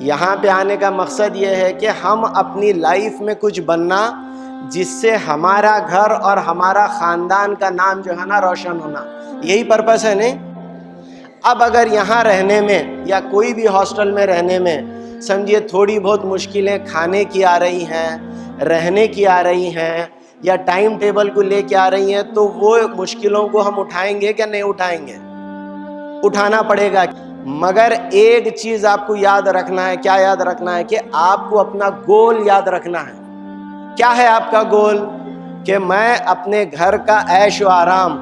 यहाँ पे आने का मकसद ये है कि हम अपनी लाइफ में कुछ बनना जिससे हमारा घर और हमारा ख़ानदान का नाम जो है ना रोशन होना, यही पर्पस है नहीं। अब अगर यहाँ रहने में या कोई भी हॉस्टल में रहने में समझिए थोड़ी बहुत मुश्किलें खाने की आ रही हैं, रहने की आ रही हैं, या टाइम टेबल को लेके आ रही हैं, तो वो मुश्किलों को हम उठाएंगे क्या नहीं उठाएंगे? उठाना पड़ेगा। मगर एक चीज आपको याद रखना है। क्या याद रखना है? कि आपको अपना गोल याद रखना है। क्या है आपका गोल? कि मैं अपने घर का ऐश व आराम,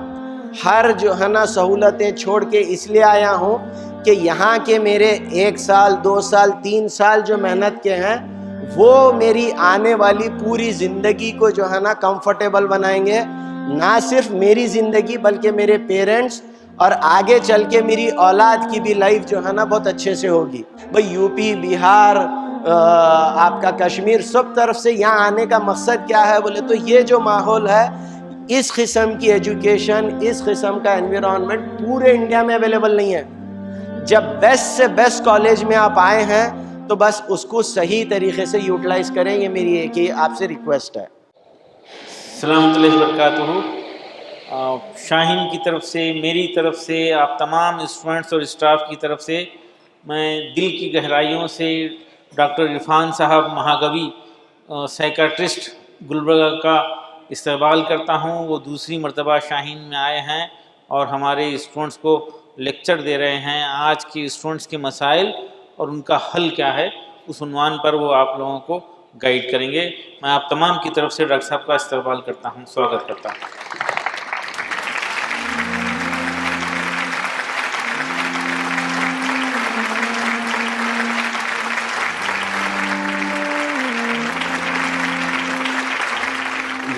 हर जो है ना सहूलतें छोड़ के इसलिए आया हूं कि यहाँ के मेरे 1 साल 2 साल 3 साल जो मेहनत के हैं वो मेरी आने वाली पूरी जिंदगी को जो है ना कंफर्टेबल बनाएंगे। ना सिर्फ मेरी जिंदगी बल्कि मेरे पेरेंट्स और आगे चल के मेरी औलाद की भी लाइफ जो है ना बहुत अच्छे से होगी। भाई यूपी, बिहार, आपका कश्मीर, सब तरफ से यहाँ आने का मकसद क्या है बोले तो ये जो माहौल है, इस किस्म की एजुकेशन, इस किस्म का एनवायरनमेंट पूरे इंडिया में अवेलेबल नहीं है। जब बेस्ट से बेस्ट कॉलेज में आप आए हैं तो बस उसको सही तरीके से यूटिलाइज करें। ये मेरी एक ही आपसे रिक्वेस्ट है। अस्सलाम वालेकुम वबरकातुहू। शाहीन की तरफ से, मेरी तरफ से, आप तमाम स्टूडेंट्स और स्टाफ की तरफ से मैं दिल की गहराइयों से डॉक्टर इरफान साहब महागवी साइकाट्रिस्ट गुलबर्गा का इस्तकबाल करता हूं। वो दूसरी मरतबा शाहीन में आए हैं और हमारे स्टूडेंट्स को लेक्चर दे रहे हैं। आज के स्टूडेंट्स के मसाइल और उनका हल क्या है, उस उन्वान पर वो आप लोगों को गाइड करेंगे। मैं आप तमाम की तरफ से डॉक्टर साहब का इस्तकबाल करता हूं, स्वागत करता हूं।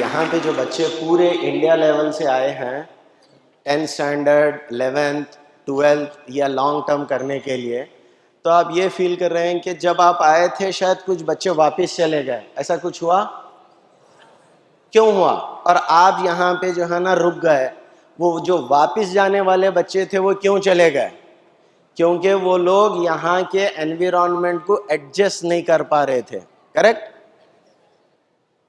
यहाँ पे जो बच्चे पूरे इंडिया लेवल से आए हैं 10th स्टैंडर्ड, 11th, 12th या लॉन्ग टर्म करने के लिए, तो आप ये फील कर रहे हैं कि जब आप आए थे शायद कुछ बच्चे वापस चले गए, ऐसा कुछ हुआ? क्यों हुआ? और आप यहाँ पे जो है ना रुक गए। वो जो वापस जाने वाले बच्चे थे वो क्यों चले गए? क्योंकि वो लोग यहाँ के एनवायरनमेंट को एडजस्ट नहीं कर पा रहे थे। करेक्ट?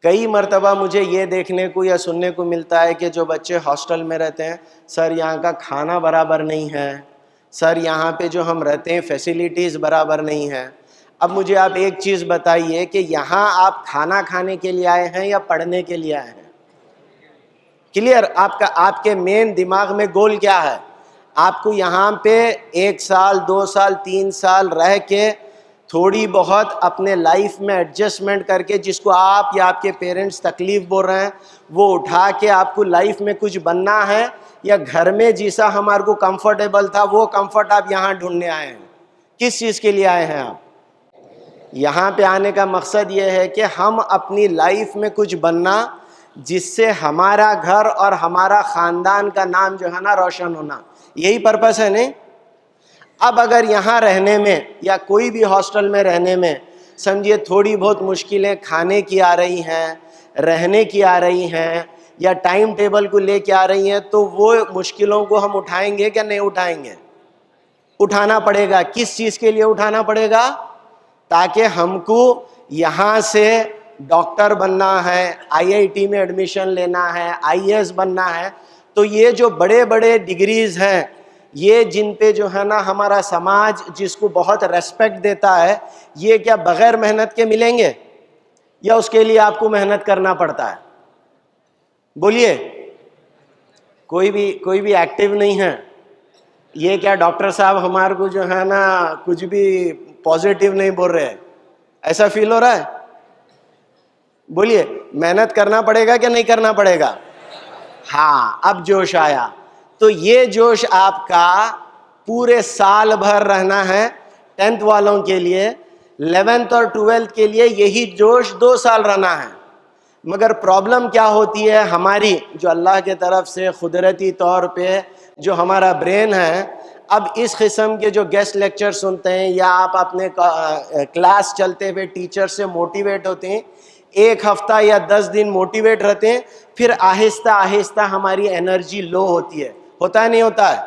कई मर्तबा मुझे ये देखने को या सुनने को मिलता है कि जो बच्चे हॉस्टल में रहते हैं, सर यहाँ का खाना बराबर नहीं है, सर यहाँ पे जो हम रहते हैं फैसिलिटीज़ बराबर नहीं है। अब मुझे आप एक चीज़ बताइए कि यहाँ आप खाना खाने के लिए आए हैं या पढ़ने के लिए आए हैं? क्लियर? आपके मेन दिमाग में गोल क्या है? आपको यहाँ पे 1 साल 2 साल 3 साल रह के थोड़ी बहुत अपने लाइफ में एडजस्टमेंट करके, जिसको आप या आपके पेरेंट्स तकलीफ बोल रहे हैं, वो उठा के आपको लाइफ में कुछ बनना है, या घर में जैसा हमारे को कंफर्टेबल था वो कंफर्ट आप यहाँ ढूंढने आए हैं? किस चीज़ के लिए आए हैं आप? यहाँ पे आने का मकसद ये है कि हम अपनी लाइफ में कुछ बनना जिससे हमारा घर और हमारा ख़ानदान का नाम जो है ना रोशन होना, यही पर्पस है नहीं। अब अगर यहाँ रहने में या कोई भी हॉस्टल में रहने में समझिए थोड़ी बहुत मुश्किलें खाने की आ रही हैं, रहने की आ रही हैं, या टाइम टेबल को लेके आ रही हैं, तो वो मुश्किलों को हम उठाएंगे क्या नहीं उठाएंगे? उठाना पड़ेगा। किस चीज़ के लिए उठाना पड़ेगा? ताकि हमको यहाँ से डॉक्टर बनना है, आईआईटी में एडमिशन लेना है, आईएएस बनना है, तो ये जो बड़े बड़े डिग्रीज़ हैं, ये जिन पे जो है ना हमारा समाज जिसको बहुत रेस्पेक्ट देता है, ये क्या बगैर मेहनत के मिलेंगे या उसके लिए आपको मेहनत करना पड़ता है? बोलिए। कोई भी एक्टिव नहीं है। ये क्या डॉक्टर साहब हमारे को जो है ना कुछ भी पॉजिटिव नहीं बोल रहे हैं, ऐसा फील हो रहा है? बोलिए, मेहनत करना पड़ेगा क्या नहीं करना पड़ेगा? हाँ, अब जोश आया। तो ये जोश आपका पूरे साल भर रहना है। 10th वालों के लिए, 11th और 12th के लिए यही जोश 2 साल रहना है। मगर प्रॉब्लम क्या होती है हमारी, जो अल्लाह के तरफ से कुदरती तौर पे जो हमारा ब्रेन है, अब इस किस्म के जो गेस्ट लेक्चर सुनते हैं या आप अपने क्लास चलते हुए टीचर से मोटिवेट होते हैं, 1 हफ्ता या 10 दिन मोटिवेट रहते हैं, फिर आहिस्ता आहिस्ता हमारी एनर्जी लो होती है। होता है नहीं होता है?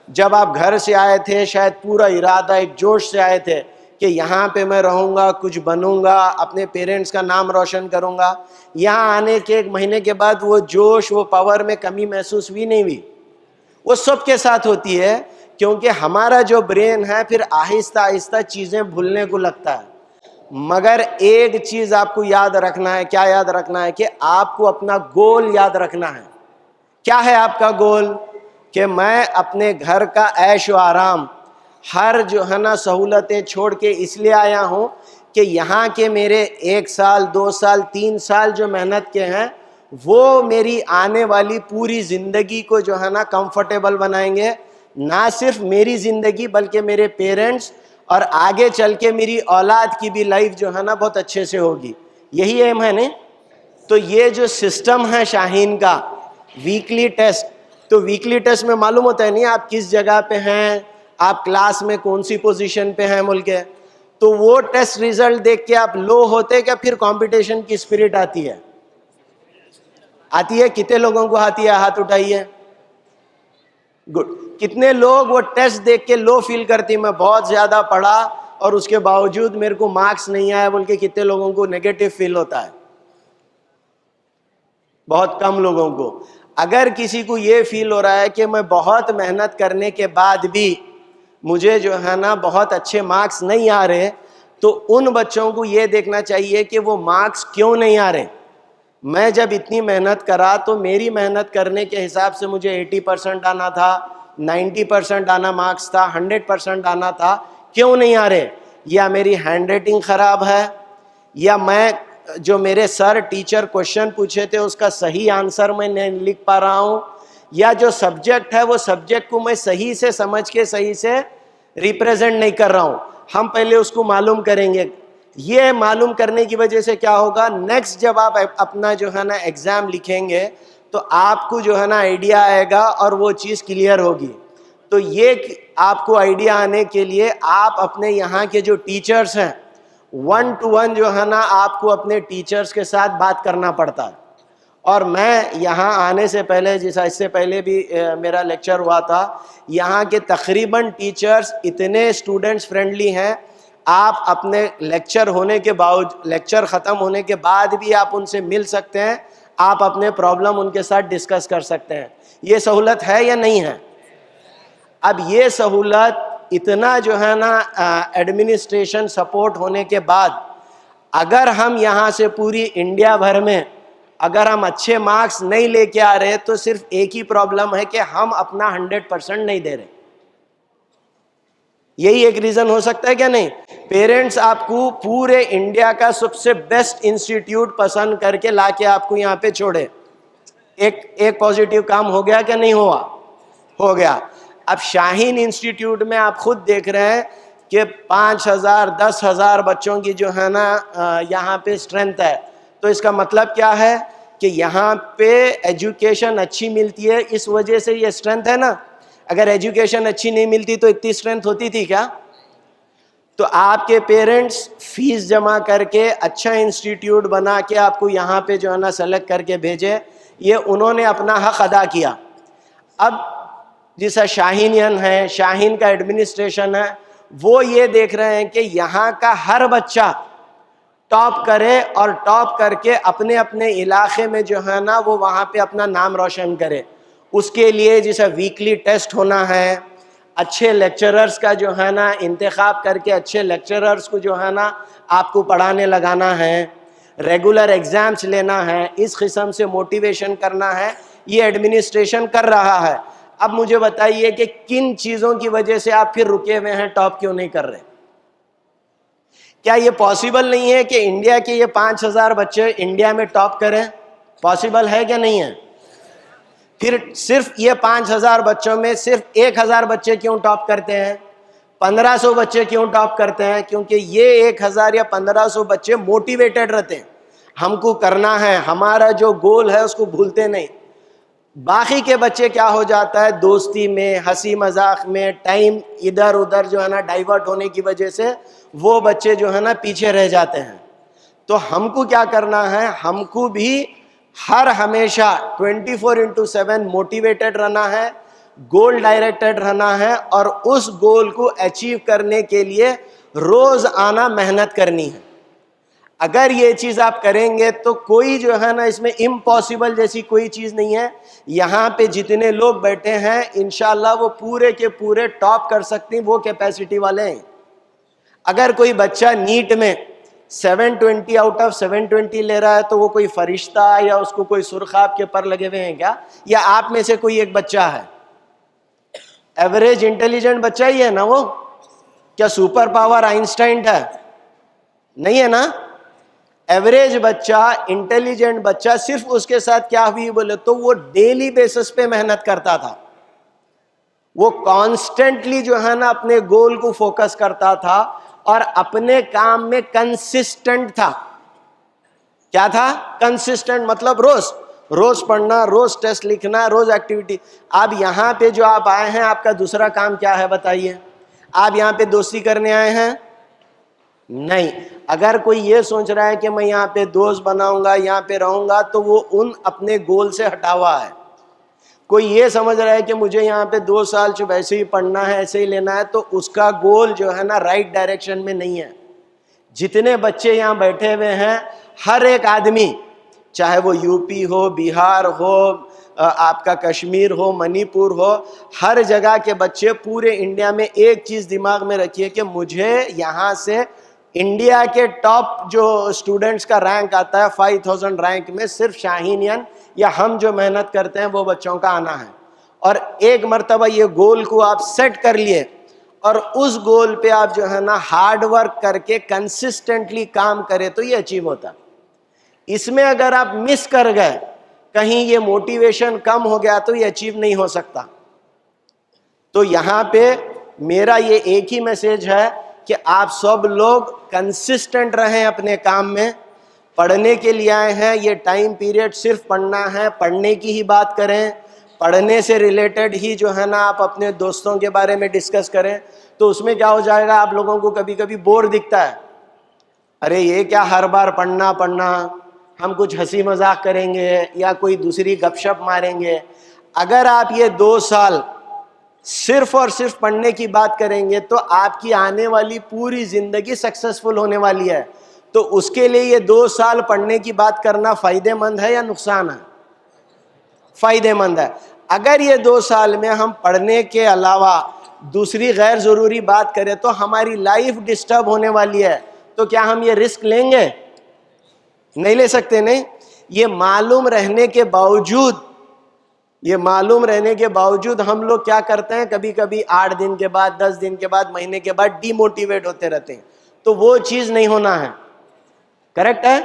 जब आप घर से आए थे शायद पूरा इरादा एक जोश से आए थे कि यहाँ पे मैं रहूँगा, कुछ बनूँगा, अपने पेरेंट्स का नाम रोशन करूँगा। यहाँ आने के 1 महीने के बाद वो जोश, वो पावर में कमी महसूस भी नहीं हुई। वो सबके साथ होती है, क्योंकि हमारा जो ब्रेन है फिर आहिस्ता आहिस्ता चीज़ें भूलने को लगता है। मगर एक चीज़ आपको याद रखना है। क्या याद रखना है? कि आपको अपना गोल याद रखना है। क्या है आपका गोल? कि मैं अपने घर का ऐश व आराम, हर जो है ना सहूलतें छोड़ के इसलिए आया हूँ कि यहाँ के मेरे 1 साल, 2 साल, 3 साल जो मेहनत के हैं वो मेरी आने वाली पूरी ज़िंदगी को जो है ना कंफर्टेबल बनाएंगे। ना सिर्फ मेरी ज़िंदगी बल्कि मेरे पेरेंट्स और आगे चल के मेरी औलाद की भी लाइफ जो है ना बहुत अच्छे से होगी। यही एम है नहीं? तो ये जो सिस्टम है शाहीन का, वीकली टेस्ट, तो वीकली टेस्ट में मालूम होता है नहीं आप किस जगह पे हैं, आप क्लास में कौन सी पोजीशन पे हैं मुल्क के। तो वो टेस्ट रिजल्ट देख के आप लो होते क्या फिर कंपटीशन की स्पिरिट आती है? आती है? कितने लोगों को आती है? हाथ उठाइए। गुड। कितने लोग वो टेस्ट देख के लो फील करती, मैं बहुत ज्यादा पढ़ा और उसके बावजूद मेरे को मार्क्स नहीं आया बोल के कितने लोगों को नेगेटिव फील होता है? बहुत कम लोगों को। अगर किसी को ये फील हो रहा है कि मैं बहुत मेहनत करने के बाद भी मुझे जो है ना बहुत अच्छे मार्क्स नहीं आ रहे, तो उन बच्चों को ये देखना चाहिए कि वो मार्क्स क्यों नहीं आ रहे। मैं जब इतनी मेहनत करा तो मेरी मेहनत करने के हिसाब से मुझे 80% आना था, 90% आना मार्क्स था, 100% आना था, क्यों नहीं आ रहे? या मेरी हैंड राइटिंग खराब है, या मैं जो मेरे सर टीचर क्वेश्चन पूछे थे उसका सही आंसर मैं नहीं लिख पा रहा हूँ, या जो सब्जेक्ट है वो सब्जेक्ट को मैं सही से समझ के सही से रिप्रेजेंट नहीं कर रहा हूँ। हम पहले उसको मालूम करेंगे। ये मालूम करने की वजह से क्या होगा, नेक्स्ट जब आप अपना जो है ना एग्जाम लिखेंगे तो आपको जो है ना आइडिया आएगा और वो चीज़ क्लियर होगी। तो ये आपको आइडिया आने के लिए आप अपने यहाँ के जो टीचर्स हैं 1 to 1 जो है ना आपको अपने टीचर्स के साथ बात करना पड़ता है। और मैं यहाँ आने से पहले, जैसा इससे पहले भी मेरा लेक्चर हुआ था, यहाँ के तकरीबन टीचर्स इतने स्टूडेंट्स फ्रेंडली हैं, आप अपने लेक्चर होने के बावजूद, लेक्चर ख़त्म होने के बाद भी आप उनसे मिल सकते हैं, आप अपने प्रॉब्लम उनके साथ डिस्कस कर सकते हैं। ये सहूलत है या नहीं है? अब ये सहूलत इतना जो है ना एडमिनिस्ट्रेशन सपोर्ट होने के बाद, अगर हम यहाँ से पूरी इंडिया भर में अगर हम अच्छे मार्क्स नहीं लेके आ रहे तो सिर्फ एक ही प्रॉब्लम है कि हम अपना 100% नहीं दे रहे। यही एक रीजन हो सकता है क्या नहीं? पेरेंट्स आपको पूरे इंडिया का सबसे बेस्ट इंस्टीट्यूट पसंद करके लाके आपको यहाँ पे छोड़े। एक पॉजिटिव काम हो गया क्या नहीं हुआ? हो गया। अब शाहीन इंस्टीट्यूट में आप खुद देख रहे हैं कि 5,000 10,000 बच्चों की जो है ना यहाँ पे स्ट्रेंथ है। तो इसका मतलब क्या है कि यहाँ पे एजुकेशन अच्छी मिलती है, इस वजह से ये स्ट्रेंथ है ना। अगर एजुकेशन अच्छी नहीं मिलती तो इतनी स्ट्रेंथ होती थी क्या? तो आपके पेरेंट्स फीस जमा करके अच्छा इंस्टीट्यूट बना के आपको यहाँ पे जो है ना सेलेक्ट करके भेजे, ये उन्होंने अपना हक अदा किया। अब जैसा शाहीनियन है, शाहीन का एडमिनिस्ट्रेशन है, वो ये देख रहे हैं कि यहाँ का हर बच्चा टॉप करे और टॉप करके अपने अपने इलाके में जो है ना वो वहाँ पे अपना नाम रोशन करे। उसके लिए जैसा वीकली टेस्ट होना है, अच्छे लेक्चरर्स का जो है ना इंतखाब करके अच्छे लेक्चरर्स को जो है ना आपको पढ़ाने लगाना है, रेगुलर एग्ज़ाम्स लेना है, इस किस्म से मोटिवेशन करना है, ये एडमिनिस्ट्रेशन कर रहा है। अब मुझे बताइए कि किन चीज़ों की वजह से आप फिर रुके हुए हैं, टॉप क्यों नहीं कर रहे? क्या ये पॉसिबल नहीं है कि इंडिया के ये 5,000 बच्चे इंडिया में टॉप करें? पॉसिबल है क्या नहीं है? फिर सिर्फ ये 5,000 बच्चों में सिर्फ 1,000 बच्चे क्यों टॉप करते हैं? 1,500 बच्चे क्यों टॉप करते हैं? क्योंकि ये 1,000 या 1,500 बच्चे मोटिवेटेड रहते हैं, हमको करना है, हमारा जो गोल है उसको भूलते नहीं। बाकी के बच्चे क्या हो जाता है, दोस्ती में, हंसी मजाक में, टाइम इधर उधर जो है ना डाइवर्ट होने की वजह से वो बच्चे जो है ना पीछे रह जाते हैं। तो हमको क्या करना है, हमको भी हर हमेशा 24/7 मोटिवेटेड रहना है, गोल डायरेक्टेड रहना है और उस गोल को अचीव करने के लिए रोज आना, मेहनत करनी है। अगर ये चीज आप करेंगे तो कोई जो है ना इसमें इम्पॉसिबल जैसी कोई चीज नहीं है। यहाँ पे जितने लोग बैठे हैं इंशाल्लाह वो पूरे के पूरे टॉप कर सकते हैं, वो कैपेसिटी वाले हैं। अगर कोई बच्चा नीट में 720 आउट ऑफ 720 ले रहा है तो वो कोई फरिश्ता या उसको कोई सुरखाब के पर लगे हुए हैं क्या? या आप में से कोई एक बच्चा है एवरेज इंटेलिजेंट बच्चा ही है ना वो? क्या सुपर पावर आइंस्टाइन है? नहीं है ना। एवरेज बच्चा, इंटेलिजेंट बच्चा, सिर्फ उसके साथ क्या हुई बोले तो वो डेली बेसिस पे मेहनत करता था, वो कॉन्स्टेंटली जो है ना अपने गोल को फोकस करता था और अपने काम में कंसिस्टेंट था। क्या था? कंसिस्टेंट, मतलब रोज रोज पढ़ना, रोज टेस्ट लिखना, रोज एक्टिविटी। अब यहां पे जो आप आए हैं, आपका दूसरा काम क्या है बताइए? आप यहां पे दोस्ती करने आए हैं? नहीं। अगर कोई ये सोच रहा है कि मैं यहाँ पे दोस्त बनाऊंगा, यहाँ पे रहूंगा, तो वो उन अपने गोल से हटा हुआ है। कोई ये समझ रहा है कि मुझे यहाँ पे 2 साल जो वैसे ही पढ़ना है, ऐसे ही लेना है, तो उसका गोल जो है ना राइट डायरेक्शन में नहीं है। जितने बच्चे यहाँ बैठे हुए हैं, हर एक आदमी, चाहे वो यूपी हो, बिहार हो, आपका कश्मीर हो, मणिपुर हो, हर जगह के बच्चे पूरे इंडिया में एक चीज दिमाग में रखिए कि मुझे यहाँ से इंडिया के टॉप जो स्टूडेंट्स का रैंक आता है 5000 रैंक में, सिर्फ शाहीनियन या हम जो मेहनत करते हैं वो बच्चों का आना है। और एक मर्तबा ये गोल को आप सेट कर लिए और उस गोल पे आप जो है ना हार्ड वर्क करके कंसिस्टेंटली काम करें तो ये अचीव होता। इसमें अगर आप मिस कर गए, कहीं ये मोटिवेशन कम हो गया, तो ये अचीव नहीं हो सकता। तो यहाँ पे मेरा ये एक ही मैसेज है कि आप सब लोग कंसिस्टेंट रहें अपने काम में। पढ़ने के लिए आए हैं, ये टाइम पीरियड सिर्फ पढ़ना है, पढ़ने की ही बात करें, पढ़ने से रिलेटेड ही जो है ना आप अपने दोस्तों के बारे में डिस्कस करें। तो उसमें क्या हो जाएगा, आप लोगों को कभी कभी बोर दिखता है, अरे ये क्या हर बार पढ़ना पढ़ना, हम कुछ हंसी मजाक करेंगे या कोई दूसरी गपशप मारेंगे। अगर आप ये 2 साल सिर्फ और सिर्फ पढ़ने की बात करेंगे तो आपकी आने वाली पूरी जिंदगी सक्सेसफुल होने वाली है। तो उसके लिए ये 2 साल पढ़ने की बात करना फायदेमंद है या नुकसान है? फायदेमंद है। अगर ये 2 साल में हम पढ़ने के अलावा दूसरी गैर जरूरी बात करें तो हमारी लाइफ डिस्टर्ब होने वाली है। तो क्या हम ये रिस्क लेंगे? नहीं ले सकते। नहीं, ये मालूम रहने के बावजूद हम लोग क्या करते हैं, कभी कभी 8 दिन के बाद, 10 दिन के बाद, महीने के बाद डिमोटिवेट होते रहते हैं। तो वो चीज नहीं होना है। करेक्ट है?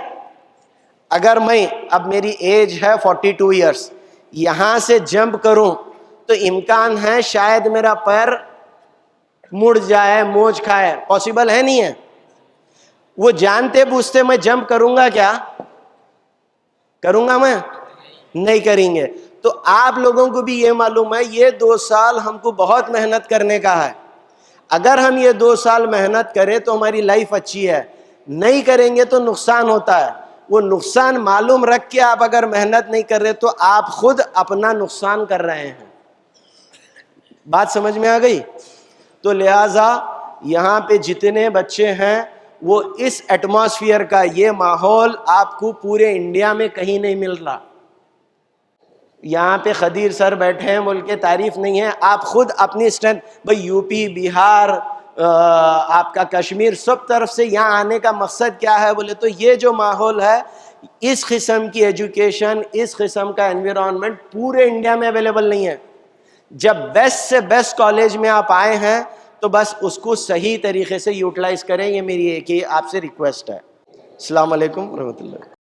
अगर मैं, अब मेरी एज है 42 ईयर्स, यहां से जंप करूं तो इम्कान है शायद मेरा पैर मुड़ जाए, मोच खाए। पॉसिबल है? नहीं है। वो जानते बूझते मैं जंप करूंगा क्या? करूंगा मैं? नहीं करेंगे। तो आप लोगों को भी ये मालूम है ये 2 साल हमको बहुत मेहनत करने का है। अगर हम ये 2 साल मेहनत करें तो हमारी लाइफ अच्छी है, नहीं करेंगे तो नुकसान होता है। वो नुकसान मालूम रख के आप अगर मेहनत नहीं कर रहे तो आप खुद अपना नुकसान कर रहे हैं। बात समझ में आ गई? तो लिहाजा यहाँ पे जितने बच्चे हैं वो इस एटमॉस्फेयर का, ये माहौल आपको पूरे इंडिया में कहीं नहीं मिल रहा। यहाँ पे खदीर सर बैठे हैं, बोल के तारीफ नहीं है, आप खुद अपनी स्ट्रेंथ, भाई यूपी, बिहार, आपका कश्मीर, सब तरफ से यहाँ आने का मकसद क्या है बोले तो ये जो माहौल है, इस किस्म की एजुकेशन, इस किस्म का एनवायरनमेंट पूरे इंडिया में अवेलेबल नहीं है। जब बेस्ट से बेस्ट कॉलेज में आप आए हैं तो बस उसको सही तरीके से यूटिलाइज करें। ये मेरी एक ही आपसे रिक्वेस्ट है। अस्सलाम वालेकुम रहमतुल्लाह।